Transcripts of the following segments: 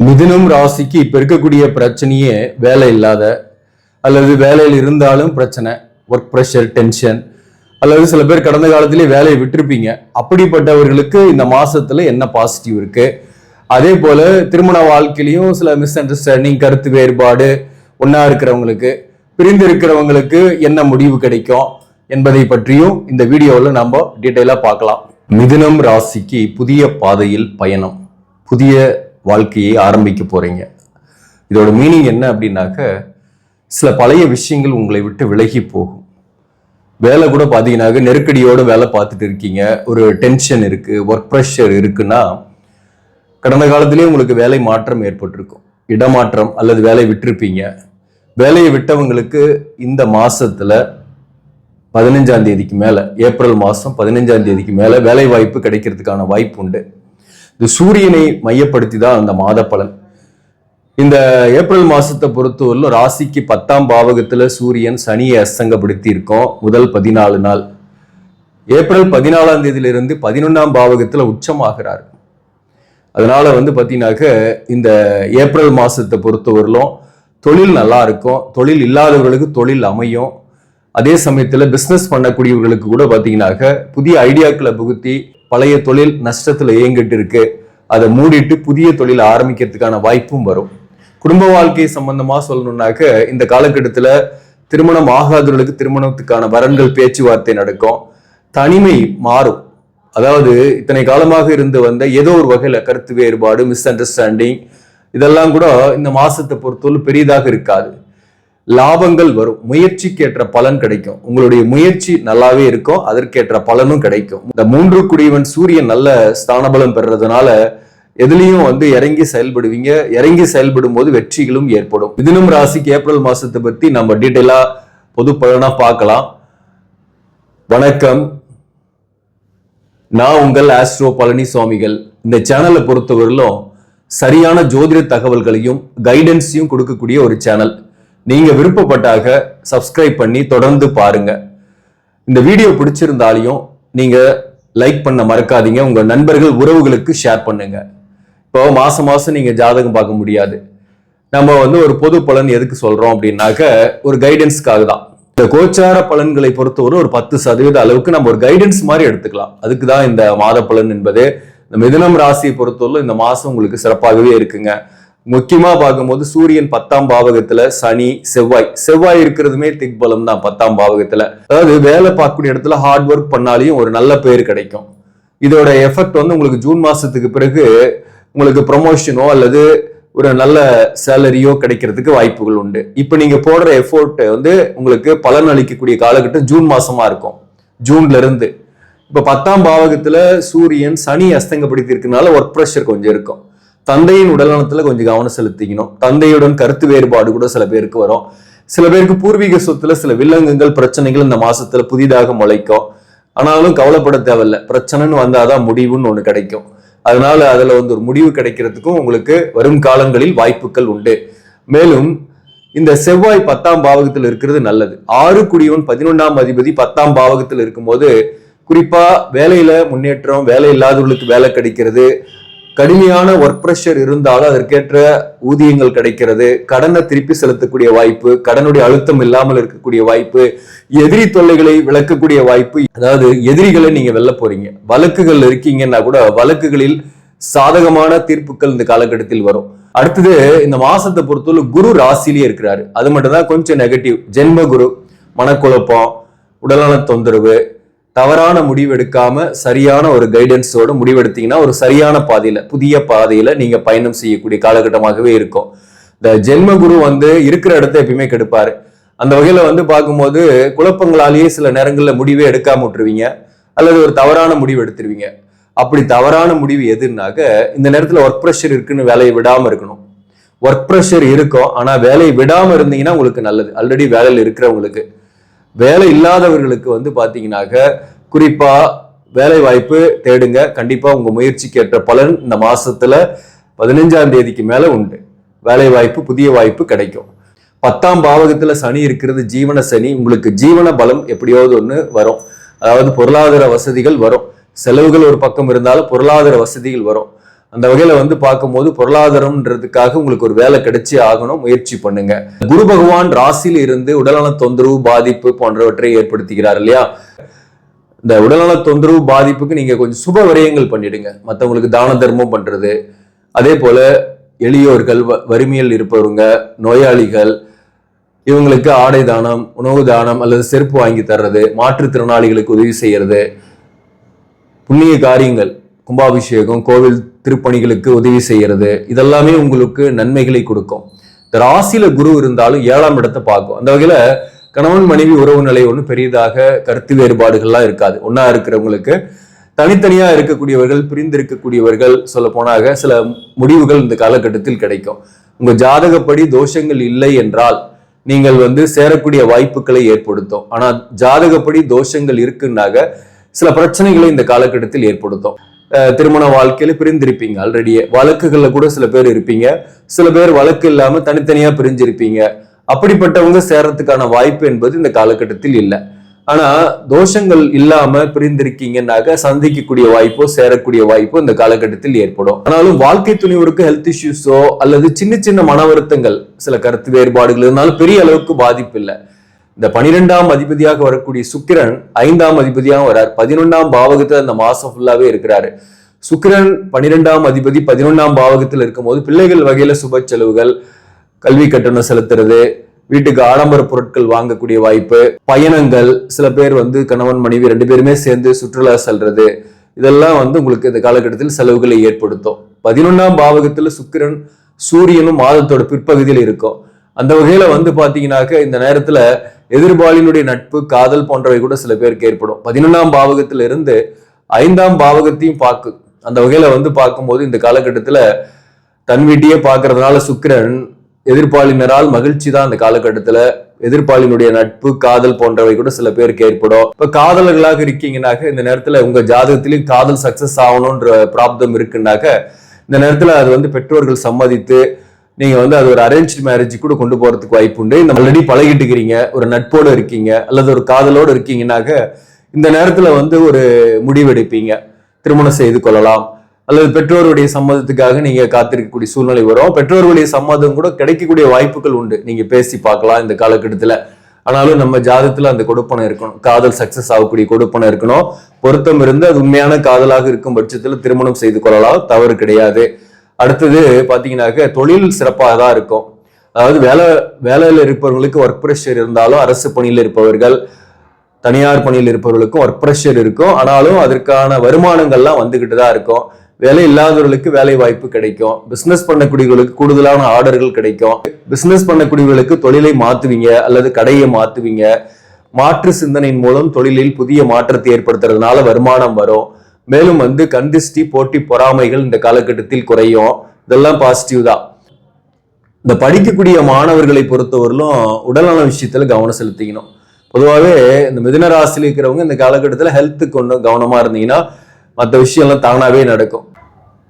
மிதுனம் ராசிக்கு இப்ப இருக்கக்கூடிய பிரச்சனையே வேலை இல்லாத அல்லது வேலையில் இருந்தாலும் பிரச்சனை, ஒர்க் ப்ரெஷர், டென்ஷன், அல்லது சில பேர் கடந்த காலத்திலேயே வேலையை விட்டுருப்பீங்க. அப்படிப்பட்டவர்களுக்கு இந்த மாசத்துல என்ன பாசிட்டிவ் இருக்கு, அதே போல திருமண வாழ்க்கையிலையும் சில மிஸ் அண்டர்ஸ்டாண்டிங், கருத்து வேறுபாடு, ஒன்னா இருக்கிறவங்களுக்கு, பிரிந்து இருக்கிறவங்களுக்கு என்ன முடிவு கிடைக்கும் என்பதை பற்றியும் இந்த வீடியோவில் நம்ம டீட்டெயிலா பார்க்கலாம். மிதுனம் ராசிக்கு புதிய பாதையில் பயணம், புதிய வாழ்க்கையை ஆரம்பிக்க போறீங்க. இதோட மீனிங் என்ன அப்படின்னாக்க, சில பழைய விஷயங்கள் உங்களை விட்டு விலகி போகும். வேலை கூட பார்த்தீங்கன்னாக்க நெருக்கடியோட வேலை பார்த்துட்டு இருக்கீங்க, ஒரு டென்ஷன் இருக்கு, ஒர்க் ப்ரெஷர் இருக்குன்னா கடந்த காலத்திலேயே உங்களுக்கு வேலை மாற்றம் ஏற்பட்டிருக்கும், இடமாற்றம் அல்லது வேலையை விட்டுருப்பீங்க. வேலையை விட்டவங்களுக்கு இந்த மாசத்துல 15ஆம் தேதிக்கு மேல, ஏப்ரல் மாசம் 15ஆம் தேதிக்கு மேல வேலை வாய்ப்பு கிடைக்கிறதுக்கான வாய்ப்பு உண்டு. இது சூரியனை மையப்படுத்தி தான் அந்த மாத பலன். இந்த ஏப்ரல் மாசத்தை பொறுத்தவரையிலும் ராசிக்கு 10ஆம் பாவகத்துல சூரியன் சனியை அஸ்தங்கப்படுத்தி இருக்கோம் முதல் 14 நாள். ஏப்ரல் 14ஆம் தேதியிலிருந்து 11ஆம் பாவகத்துல உச்சமாகிறார். அதனால பாத்தீங்கன்னாக்க இந்த ஏப்ரல் மாசத்தை பொறுத்தவரையிலும் தொழில் நல்லா இருக்கும், தொழில் இல்லாதவர்களுக்கு தொழில் அமையும். அதே சமயத்துல பிசினஸ் பண்ணக்கூடியவர்களுக்கு கூட பாத்தீங்கன்னாக்க புதிய ஐடியாக்களை புகுத்தி பழைய தொழில் நஷ்டத்துல இயங்கிட்டு இருக்கு, அதை மூடிட்டு புதிய தொழில் ஆரம்பிக்கிறதுக்கான வாய்ப்பும் வரும். குடும்ப வாழ்க்கை சம்பந்தமா சொல்லணும்னாக்க இந்த காலகட்டத்துல திருமணம் ஆகாதவர்களுக்கு திருமணத்துக்கான வரன்கள் பேச்சுவார்த்தை நடக்கும், தனிமை மாறும். அதாவது இத்தனை காலமாக இருந்து வந்த ஏதோ ஒரு வகையில கருத்து வேறுபாடு, மிஸ் அண்டர்ஸ்டாண்டிங், இதெல்லாம் கூட இந்த மாசத்தை பொறுத்தவரை பெரியதாக இருக்காது. லாபங்கள் வரும், முயற்சிக்கேற்ற பலன் கிடைக்கும், உங்களுடைய முயற்சி நல்லாவே இருக்கும், அதற்கேற்ற பலனும் கிடைக்கும். இந்த 3 குடியவன் சூரியன் நல்ல ஸ்தானபலம் பெறதுனால எதுலையும் இறங்கி செயல்படுவீங்க. இறங்கி செயல்படும் போது வெற்றிகளும் ஏற்படும். மிதுனம் ராசிக்கு ஏப்ரல் மாசத்தை பத்தி நம்ம டீட்டெயிலா பொது பலனா பார்க்கலாம். வணக்கம், நான் உங்கள் ஆஸ்ட்ரோ பழனி சுவாமிகள். இந்த சேனலை பொறுத்தவரையிலும் சரியான ஜோதிட தகவல்களையும் கைடன்ஸையும் கொடுக்கக்கூடிய ஒரு சேனல். நீங்க விருப்பப்பட்டாக சப்ஸ்கிரைப் பண்ணி தொடர்ந்து பாருங்க. இந்த வீடியோ பிடிச்சிருந்தாலையும் நீங்க லைக் பண்ண மறக்காதீங்க, உங்க நண்பர்கள் உறவுகளுக்கு ஷேர் பண்ணுங்க. இப்போ மாசம் மாசம் நீங்க ஜாதகம் பார்க்க முடியாது. நம்ம ஒரு பொது பலன் எதுக்கு சொல்றோம் அப்படின்னாக்க, ஒரு கைடன்ஸ்க்காக தான். இந்த கோச்சார பலன்களை பொறுத்தவரை ஒரு 10% அளவுக்கு நம்ம ஒரு கைடன்ஸ் மாதிரி எடுத்துக்கலாம். அதுக்கு தான் இந்த மாத பலன் என்பது. இந்த மிதுனம் ராசியை பொறுத்தவரை இந்த மாசம் உங்களுக்கு சிறப்பாகவே இருக்குங்க. முக்கியமா பார்க்கும்போது சூரியன் 10ஆம் பாவகத்துல, சனி, செவ்வாய் இருக்கிறதுமே திக்பலம் தான் 10ஆம் பாவகத்துல. அதாவது வேலை பார்க்கக்கூடிய இடத்துல ஹார்ட் ஒர்க் பண்ணாலையும் ஒரு நல்ல பேர் கிடைக்கும். இதோட எஃபெக்ட் உங்களுக்கு ஜூன் மாசத்துக்கு பிறகு உங்களுக்கு ப்ரொமோஷனோ அல்லது ஒரு நல்ல சேலரியோ கிடைக்கிறதுக்கு வாய்ப்புகள் உண்டு. இப்ப நீங்க போடுற எஃபோர்ட் உங்களுக்கு பலன் அளிக்கக்கூடிய காலகட்டம் ஜூன் மாசமா இருக்கும். ஜூன்ல இருந்து இப்ப 10ஆம் பாவகத்துல சூரியன் சனி அஸ்தங்கப்படுத்தி இருக்கனால ஒர்க் ப்ரெஷர் கொஞ்சம் இருக்கும். தந்தையின் உடல்நலத்துல கொஞ்சம் கவனம் செலுத்திக்கணும். தந்தையுடன் கருத்து வேறுபாடு கூட சில பேருக்கு வரும். சில பேருக்கு பூர்வீக சொத்துல சில வில்லங்கங்கள், பிரச்சனைகள் இந்த மாசத்துல புதிதாக முளைக்கும். ஆனாலும் கவலைப்பட தேவையில்லை, பிரச்சனைன்னு வந்தாதான் முடிவுன்னு ஒண்ணு கிடைக்கும். அதனால அதுல ஒரு முடிவு கிடைக்கிறதுக்கும் உங்களுக்கு வரும் காலங்களில் வாய்ப்புகள் உண்டு. மேலும் இந்த செவ்வாய் 10ஆம் பாவகத்தில் இருக்கிறது நல்லது. 6 குடியவன் 11ஆம் அதிபதி 10ஆம் பாவகத்தில் இருக்கும்போது குறிப்பா வேலையில முன்னேற்றம், வேலை இல்லாதவர்களுக்கு வேலை கிடைக்கிறது, கடுமையான ஒர்க் ப்ரெஷர் இருந்தாலும் அதற்கேற்ற ஊதியங்கள் கிடைக்கிறது, கடனை திருப்பி செலுத்தக்கூடிய வாய்ப்பு, கடனுடைய அழுத்தம் இல்லாமல் இருக்கக்கூடிய வாய்ப்பு, எதிரி தொல்லைகளை விளக்கக்கூடிய வாய்ப்பு. அதாவது எதிரிகளை நீங்க வெல்ல போறீங்க. வழக்குகள் இருக்கீங்கன்னா கூட வழக்குகளில் சாதகமான தீர்ப்புகள் இந்த காலகட்டத்தில் வரும். அடுத்தது இந்த மாசத்தை பொறுத்தவரை குரு ராசிலேயே இருக்கிறாரு. அது மட்டும் தான் கொஞ்சம் நெகட்டிவ். ஜென்ம குரு, மனக்குழப்பம், உடல்நல தொந்தரவு, தவறான முடிவு எடுக்காம சரியான ஒரு கைடன்ஸோட முடிவெடுத்தீங்கன்னா ஒரு சரியான பாதையில, புதிய பாதையில நீங்க பயணம் செய்யக்கூடிய காலகட்டமாகவே இருக்கும். இந்த ஜென்ம குரு இருக்கிற இடத்த எப்பயுமே கெடுப்பாரு. அந்த வகையில பார்க்கும்போது குழப்பங்களாலேயே சில நேரங்கள்ல முடிவே எடுக்காம விட்டுருவீங்க அல்லது ஒரு தவறான முடிவு எடுத்துருவீங்க. அப்படி தவறான முடிவு எதுனாக்க, இந்த நேரத்துல ஒர்க் ப்ரெஷர் இருக்குன்னு வேலையை விடாம இருக்கணும். ஒர்க் ப்ரெஷர் இருக்கும், ஆனா வேலையை விடாம இருந்தீங்கன்னா உங்களுக்கு நல்லது. ஆல்ரெடி வேலையில் இருக்கிறவங்களுக்கு. வேலை இல்லாதவர்களுக்கு பாத்தீங்கன்னாக்க குறிப்பா வேலை வாய்ப்பு தேடுங்க. கண்டிப்பா உங்க முயற்சிக்கு ஏற்ற பலன் இந்த மாசத்துல 15ஆம் தேதிக்கு மேல உண்டு. வேலை வாய்ப்பு, புதிய வாய்ப்பு கிடைக்கும். 10ஆம் பாவகத்துல சனி இருக்கிறது ஜீவன சனி. உங்களுக்கு ஜீவன பலம் எப்படியாவது ஒண்ணு வரும். அதாவது பொருளாதார வசதிகள் வரும். செலவுகள் ஒரு பக்கம் இருந்தாலும் பொருளாதார வசதிகள் வரும். அந்த வகையில வந்து பார்க்கும்போது பொருளாதாரம்ன்றதுக்காக உங்களுக்கு ஒரு வேலை கிடைச்சி ஆகணும், முயற்சி பண்ணுங்க. குரு பகவான் ராசியில் இருந்து உடல்நல தொந்தரவு பாதிப்பு போன்றவற்றை ஏற்படுத்துகிறார் இல்லையா? இந்த உடல்நல தொந்தரவு பாதிப்புக்கு நீங்க கொஞ்சம் சுப விரயங்கள் பண்ணிடுங்க. மற்றவங்களுக்கு தான தர்மம் பண்றது, அதே போல எளியோர்கள், வறுமையில் இருப்பவங்க, நோயாளிகள், இவங்களுக்கு ஆடை தானம், உணவு தானம் அல்லது செருப்பு வாங்கி தர்றது, மாற்றுத்திறனாளிகளுக்கு உதவி செய்யறது, புண்ணிய காரியங்கள், கும்பாபிஷேகம், கோவில் திருப்பணிகளுக்கு உதவி செய்யறது, இதெல்லாமே உங்களுக்கு நன்மைகளை கொடுக்கும். இந்த ராசியில குரு இருந்தாலும் 7ஆம் இடத்தை பார்க்கும். அந்த வகையில கணவன் மனைவி உறவு நிலை ஒன்றும் பெரியதாக கருத்து வேறுபாடுகள்லாம் இருக்காது. ஒன்னா இருக்கிறவங்களுக்கு, தனித்தனியா இருக்கக்கூடியவர்கள், பிரிந்து இருக்கக்கூடியவர்கள், சொல்ல போனாக சில முடிவுகள் இந்த காலகட்டத்தில் கிடைக்கும். உங்க ஜாதகப்படி தோஷங்கள் இல்லை என்றால் நீங்கள் வந்து சேரக்கூடிய வாய்ப்புகளை ஏற்படுத்தும். ஆனா ஜாதகப்படி தோஷங்கள் இருக்குன்னாக சில பிரச்சனைகளை இந்த காலகட்டத்தில் ஏற்படுத்தும். திருமண வாழ்க்கையில பிரிந்திருப்பீங்க, ஆல்ரெடியே வழக்குகள்ல கூட சில பேர் இருப்பீங்க, சில பேர் வழக்கு இல்லாம தனித்தனியா பிரிஞ்சிருப்பீங்க. அப்படிப்பட்டவங்க சேரத்துக்கான வாய்ப்பு என்பது இந்த காலகட்டத்தில் இல்லை. ஆனா தோஷங்கள் இல்லாம பிரிந்திருக்கீங்கன்னாக்க சந்திக்கக்கூடிய வாய்ப்போ சேரக்கூடிய வாய்ப்போ இந்த காலகட்டத்தில் ஏற்படும். ஆனாலும் வாழ்க்கை துணிவருக்கு ஹெல்த் இஷ்யூஸோ அல்லது சின்ன சின்ன மன வருத்தங்கள், சில கருத்து வேறுபாடுகள் இருந்தாலும் பெரிய அளவுக்கு பாதிப்பு இல்லை. இந்த 12ஆம் அதிபதியாக வரக்கூடிய சுக்கிரன் 5ஆம் அதிபதியாக வரார். 11ஆம் பாவகத்துல அந்த மாசம் ஃபுல்லாவே இருக்கிறாரு. சுக்கிரன் 12ஆம் அதிபதி 11ஆம் பாவகத்தில் இருக்கும்போது பிள்ளைகள் வகையில சுப செலவுகள், கல்வி கட்டணம் செலுத்துறது, வீட்டுக்கு ஆடம்பர பொருட்கள் வாங்கக்கூடிய வாய்ப்பு, பயணங்கள், சில பேர் வந்து கணவன் மனைவி 2 பேருமே சேர்ந்து சுற்றுலா செல்றது, இதெல்லாம் வந்து உங்களுக்கு இந்த காலகட்டத்தில் செலவுகளை ஏற்படுத்தும். 11ஆம் பாவகத்துல சுக்கிரன் சூரியனும் மாதத்தோட பிற்பகுதியில் இருக்கும். அந்த வகையில வந்து பாத்தீங்கன்னாக்க இந்த நேரத்துல எதிர்பாலினுடைய நட்பு, காதல் போன்றவை கூட சில பேருக்கு ஏற்படும். 11ஆம் பாவகத்துல இருந்து 5ஆம் பாவகத்தையும் பார்க்கு. அந்த வகையில வந்து பார்க்கும்போது இந்த காலகட்டத்துல தன் வீட்டையே பார்க்கறதுனால சுக்கிரன் எதிர்பாலினரால் மகிழ்ச்சி தான் அந்த காலகட்டத்துல. எதிர்பாலினுடைய நட்பு, காதல் போன்றவை கூட சில பேருக்கு ஏற்படும். இப்ப காதலர்களாக இருக்கீங்கன்னாக்க இந்த நேரத்துல உங்க ஜாதகத்திலையும் காதல் சக்சஸ் ஆகணும்ன்ற பிராப்தம் இருக்குன்னாக்க இந்த நேரத்துல அது வந்து பெற்றோர்கள் சம்மதித்து நீங்க வந்து அது ஒரு அரேஞ்ச் மேரேஜ் கூட கொண்டு போறதுக்கு வாய்ப்பு உண்டு. இந்த ஆல்ரெடி பழகிட்டு இருக்கிறீங்க, ஒரு நட்போடு இருக்கீங்க அல்லது ஒரு காதலோடு இருக்கீங்கன்னாக்க இந்த நேரத்துல வந்து ஒரு முடிவெடுப்பீங்க, திருமணம் செய்து கொள்ளலாம். அல்லது பெற்றோருடைய சம்மதத்துக்காக நீங்க காத்திருக்கக்கூடிய சூழ்நிலை வரும். பெற்றோருடைய சம்மதம் கூட கிடைக்கக்கூடிய வாய்ப்புகள் உண்டு, நீங்க பேசி பார்க்கலாம் இந்த காலகட்டத்துல. ஆனாலும் நம்ம ஜாதகத்துல அந்த கொடுப்பனை இருக்கணும், காதல் சக்சஸ் ஆகக்கூடிய கொடுப்பனை இருக்கணும். பொருத்தம் இருந்து அது உண்மையான காதலாக இருக்கும் பட்சத்துல திருமணம் செய்து கொள்ளலாம், தவறு கிடையாது. அடுத்தது பாத்தீங்கன்னாக்க தொழில் சிறப்பாக தான் இருக்கும். அதாவது வேலையில இருப்பவர்களுக்கு ஒர்க் ப்ரெஷர் இருந்தாலும், அரசு பணியில் இருப்பவர்கள், தனியார் பணியில் இருப்பவர்களுக்கும் ஒர்க் ப்ரெஷர் இருக்கும். ஆனாலும் அதற்கான வருமானங்கள்லாம் வந்துகிட்டு தான் இருக்கும். வேலை இல்லாதவர்களுக்கு வேலை வாய்ப்பு கிடைக்கும். பிசினஸ் பண்ணக்கூடியவர்களுக்கு கூடுதலான ஆர்டர்கள் கிடைக்கும். பிசினஸ் பண்ணக்கூடியவர்களுக்கு தொழிலை மாத்துவீங்க அல்லது கடையை மாத்துவீங்க. மாற்று சிந்தனையின் மூலம் தொழிலில் புதிய மாற்றத்தை ஏற்படுத்துறதுனால வருமானம் வரும். மேலும் வந்து கந்திஷ்டி, போட்டி, பொறாமைகள் இந்த காலகட்டத்தில் குறையும். இதெல்லாம் பாசிட்டிவ் தான். இந்த படிக்கக்கூடிய மாணவர்களை பொறுத்தவரையிலும் உடல்நல விஷயத்துல கவனம் செலுத்திக்கணும். பொதுவாகவே இந்த மிதுன ராசியில் இருக்கிறவங்க இந்த காலகட்டத்துல ஹெல்த்துக்கு ஒன்றும் கவனமா இருந்தீங்கன்னா மற்ற விஷயம்லாம் தானாவே நடக்கும்.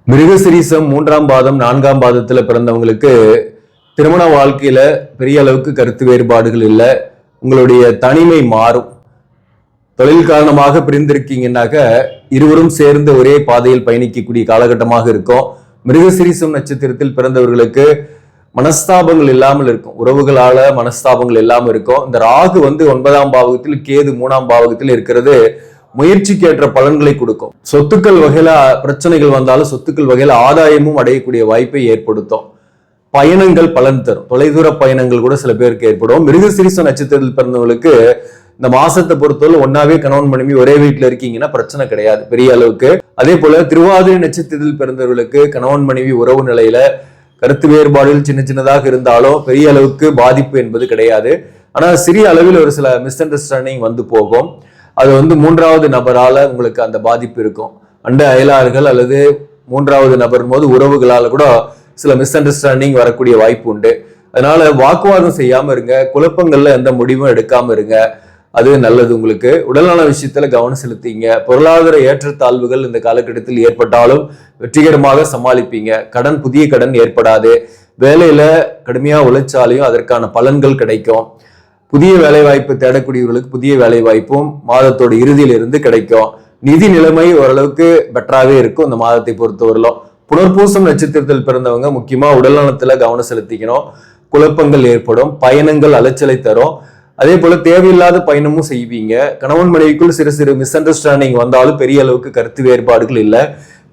மிருகசிரீசம் 3ஆம் பாதம் 4ஆம் பாதத்துல பிறந்தவங்களுக்கு திருமண வாழ்க்கையில பெரிய அளவுக்கு கருத்து வேறுபாடுகள் இல்லை. உங்களுடைய தனிமை மாறும். தொழில் காரணமாக பிரிந்திருக்கீங்கன்னாக்க இருவரும் சேர்ந்து ஒரே பாதையில் பயணிக்கக்கூடிய காலகட்டமாக இருக்கும். மிருகசிரீசம் நட்சத்திரத்தில் பிறந்தவர்களுக்கு மனஸ்தாபங்கள் இல்லாமல் இருக்கும், உறவுகளால மனஸ்தாபங்கள் இல்லாமல் இருக்கும். இந்த ராகு வந்து 9ஆம் பாவகத்தில், கேது 3ஆம் பாவகத்தில் இருக்கிறது முயற்சிக்கு ஏற்ற பலன்களை கொடுக்கும். சொத்துக்கள் வகையில பிரச்சனைகள் வந்தாலும் சொத்துக்கள் வகையில ஆதாயமும் அடையக்கூடிய வாய்ப்பை ஏற்படுத்தும். பயணங்கள் பலன் தரும். தொலைதூர பயணங்கள் கூட சில பேருக்கு ஏற்படும். மிருகசிரீச நட்சத்திரத்தில் பிறந்தவங்களுக்கு இந்த மாசத்தை பொறுத்தவரை ஒன்னாவே கணவன் மனைவி ஒரே வீட்டுல இருக்கீங்கன்னா பிரச்சனை கிடையாது பெரிய அளவுக்கு. அதே போல திருவாதிரை நட்சத்திரத்தில் பிறந்தவர்களுக்கு கணவன் மனைவி உறவு நிலையில கருத்து வேறுபாடுகள் சின்ன சின்னதாக இருந்தாலும் பெரிய அளவுக்கு பாதிப்பு என்பது கிடையாது. ஆனா சிறிய அளவில் ஒரு சில மிஸ் அண்டர்ஸ்டாண்டிங் வந்து போகும். அது வந்து 3வது நபரால உங்களுக்கு அந்த பாதிப்பு இருக்கும். அண்டை அயலார்கள் அல்லது 3வது நபர் போது உறவுகளால கூட சில மிஸ் அண்டர்ஸ்டாண்டிங் வரக்கூடிய வாய்ப்பு உண்டு. அதனால வாக்குவாதம் செய்யாம இருங்க, குழப்பங்கள்ல எந்த முடிவும் எடுக்காம இருங்க, அது நல்லது. உங்களுக்கு உடல்நல விஷயத்துல கவனம் செலுத்திங்க. பொருளாதார ஏற்றத்தாழ்வுகள் இந்த காலகட்டத்தில் ஏற்பட்டாலும் வெற்றிகரமாக சமாளிப்பீங்க. புதிய கடன் ஏற்படாது. வேலையில கடுமையா உழைச்சாலையும் அதற்கான பலன்கள் கிடைக்கும். புதிய வேலை வாய்ப்பு தேடக்கூடியவர்களுக்கு புதிய வேலை வாய்ப்பும் மாதத்தோட இறுதியில இருந்து கிடைக்கும். நிதி நிலைமை ஓரளவுக்கு பெட்டராகவே இருக்கும் இந்த மாதத்தை பொறுத்தவரையிலும். புனர்பூசம் நட்சத்திரத்தில் பிறந்தவங்க முக்கியமா உடல் நலத்துல கவனம் செலுத்திக்கணும். குழப்பங்கள் ஏற்படும், பயணங்கள் அலைச்சலை தரும். அதே போல தேவையில்லாத பயணமும் செய்வீங்க. கணவன் மனைவிக்குள் சிறு சிறு மிஸ் அண்டர்ஸ்டாண்டிங் வந்தாலும் பெரிய அளவுக்கு கருத்து வேறுபாடுகள் இல்லை.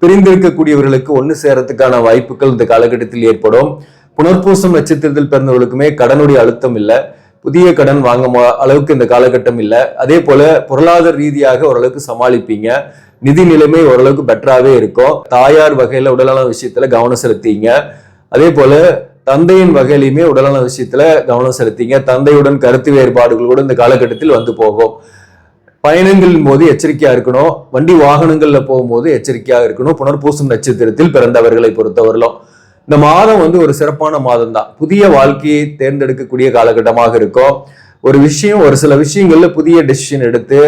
பிரிந்திருக்கக்கூடியவர்களுக்கு ஒன்று சேரத்துக்கான வாய்ப்புகள் இந்த காலகட்டத்தில் ஏற்படும். புனர்பூசம் நட்சத்திரத்தில் பிறந்தவர்களுக்குமே கடனுடைய அழுத்தம் இல்லை, புதிய கடன் வாங்க அளவுக்கு இந்த காலகட்டம் இல்லை. அதே போல பொருளாதார ரீதியாக ஓரளவுக்கு சமாளிப்பீங்க. நிதி நிலைமை ஓரளவுக்கு பெட்டராகவே இருக்கும். தாயார் வகையில உடல்நல விஷயத்துல கவனம் செலுத்திங்க. அதே போல தந்தையின் வகையிலுமே உடல்நல விஷயத்துல கவனம் செலுத்திங்க. தந்தையுடன் கருத்து வேறுபாடுகளோடு இந்த காலகட்டத்தில் வந்து போகும். பயணங்களின் போது எச்சரிக்கையா இருக்கணும். வண்டி வாகனங்கள்ல போகும்போது எச்சரிக்கையா இருக்கணும். புனர்பூசம் நட்சத்திரத்தில் பிறந்தவர்களை பொறுத்தவரையிலும் இந்த மாதம் ஒரு சிறப்பான மாதம் தான். புதிய வாழ்க்கையை தேர்ந்தெடுக்கக்கூடிய காலகட்டமாக இருக்கும். ஒரு சில விஷயங்கள்ல புதிய டெசிஷன் எடுத்து,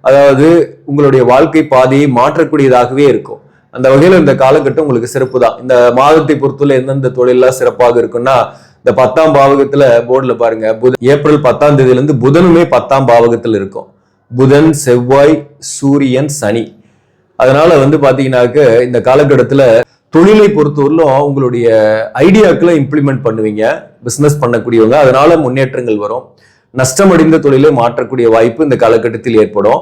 அதாவது உங்களுடைய வாழ்க்கை பாதையை மாற்றக்கூடியதாகவே இருக்கும். அந்த வகையில இந்த காலகட்டம் உங்களுக்கு சிறப்பு தான். இந்த மாதத்தை பொறுத்தவரை எந்தெந்த தொழிலெல்லாம் சிறப்பாக இருக்குன்னா, இந்த 10ஆம் பாவகத்துல போர்டுல பாருங்க, ஏப்ரல் 10ஆம் தேதியிலிருந்து புதனுமே 10ஆம் பாவகத்தில் இருக்கும். புதன், செவ்வாய், சூரியன், சனி. அதனால பாத்தீங்கன்னாக்க இந்த காலகட்டத்துல தொழிலை பொறுத்தவரையிலும் உங்களுடைய ஐடியாக்களை இம்ப்ளிமெண்ட் பண்ணுவீங்க. பிசினஸ் பண்ணக்கூடியவங்க, அதனால முன்னேற்றங்கள் வரும். நஷ்டமடைந்த தொழிலை மாற்றக்கூடிய வாய்ப்பு இந்த காலகட்டத்தில் ஏற்படும்.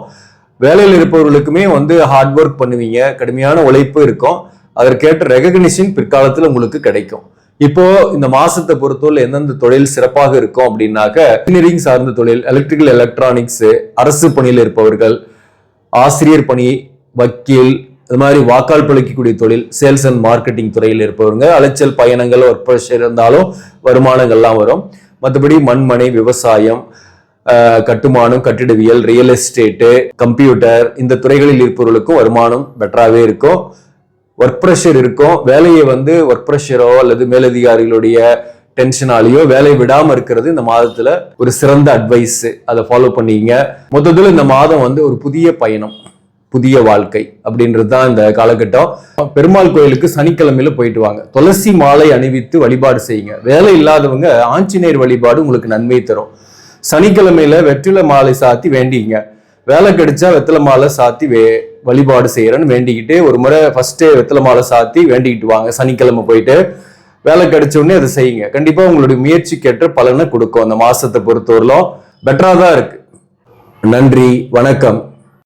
வேலையில் இருப்பவர்களுக்குமே ஹார்ட் ஒர்க் பண்ணுவீங்க, கடுமையான உழைப்பு இருக்கும். அதற்கேற்ற ரெகக்னிஷன் பிற்காலத்தில் உங்களுக்கு கிடைக்கும். இப்போ இந்த மாசத்தை பொறுத்தவரை எந்தெந்த தொழில் சிறப்பாக இருக்கும் அப்படின்னாக்க, இன்ஜினியரிங் சார்ந்த தொழில், எலக்ட்ரிக்கல் எலக்ட்ரானிக்ஸ், அரசு பணியில் இருப்பவர்கள், ஆசிரியர் பணி, வக்கீல், இது மாதிரி வாக்கால் பழிக்கக்கூடிய தொழில், சேல்ஸ் அண்ட் மார்க்கெட்டிங் துறையில் இருப்பவங்க, அலைச்சல் பயணங்கள், ஒர்க் ப்ரெஷர் இருந்தாலும் வருமானங்கள்லாம் வரும். மற்றபடி மண்மனை, விவசாயம், கட்டுமானம், கட்டிடவியல், ரியல் எஸ்டேட்டு, கம்ப்யூட்டர், இந்த துறைகளில் இருப்பவர்களுக்கும் வருமானம் பெட்டராகவே இருக்கும். ஒர்க் ப்ரெஷர் இருக்கும். வேலையை ஒர்க் ப்ரெஷரோ அல்லது மேலதிகாரிகளுடைய டென்ஷனாலேயோ வேலை விடாம இருக்கிறது இந்த மாதத்துல ஒரு சிறந்த அட்வைஸ். அதை ஃபாலோ பண்ணீங்க. மொத்தத்துல இந்த மாதம் ஒரு புதிய பயணம், புதிய வாழ்க்கை அப்படின்றது தான் இந்த காலகட்டம். பெருமாள் கோயிலுக்கு சனிக்கிழமையில போயிட்டு வாங்க. துளசி மாலை அணிவித்து வழிபாடு செய்யுங்க. வேலை இல்லாதவங்க ஆஞ்சநேயர் வழிபாடு உங்களுக்கு நன்மை தரும். சனிக்கிழமையில வெற்றிலை மாலை சாத்தி வேண்டிங்க. வேலை கிடைச்சா வெத்தலை மாலை சாத்தி வழிபாடு செய்யறேன்னு வேண்டிக்கிட்டு ஒரு முறை ஃபர்ஸ்ட் வெத்தலை மாலை சாத்தி வேண்டிக்கிட்டு வாங்க. சனிக்கிழமை போயிட்டு வேலை கிடைச்ச உடனே அதை செய்யுங்க. கண்டிப்பா உங்களுடைய முயற்சிக்கேற்ற பலனை கொடுக்கும். அந்த மாசத்தை பொறுத்தவரையிலும் பெட்டரா தான் இருக்கு. நன்றி, வணக்கம்.